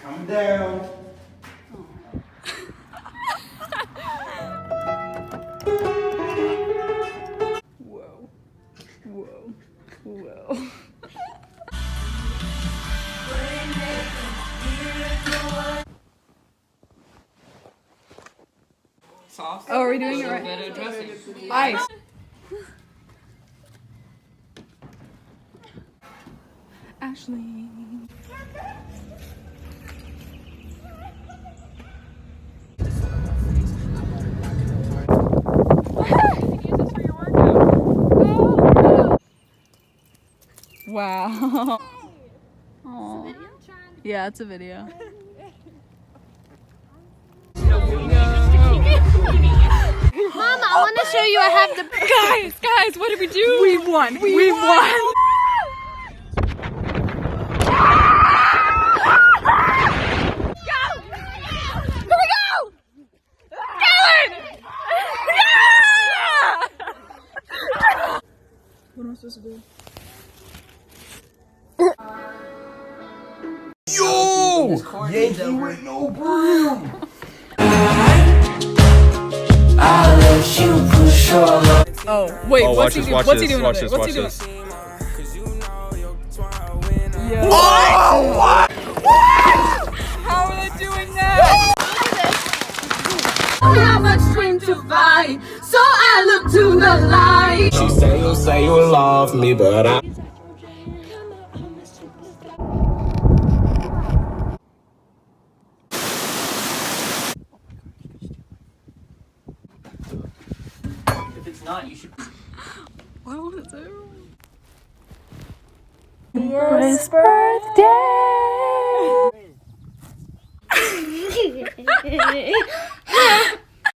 Come down. Whoa. Whoa. Whoa. Sauce. Oh, are we doing it A right? bit of dressing. Ice. Ashley. Wow. Aww. Yeah, it's a video. Mom, I want to show you I have the... Guys, what did we do? We won. We won. What am I supposed to do? Yo! Yankee with no broom! Oh, wait, what's he doing? What's he doing? What's he doing? Yo. Oh, what? How are they doing that? I have a dream to fight, so I look to the light. She say you love me, but I If it's not, you should. What do I want to do? Yes, birthday!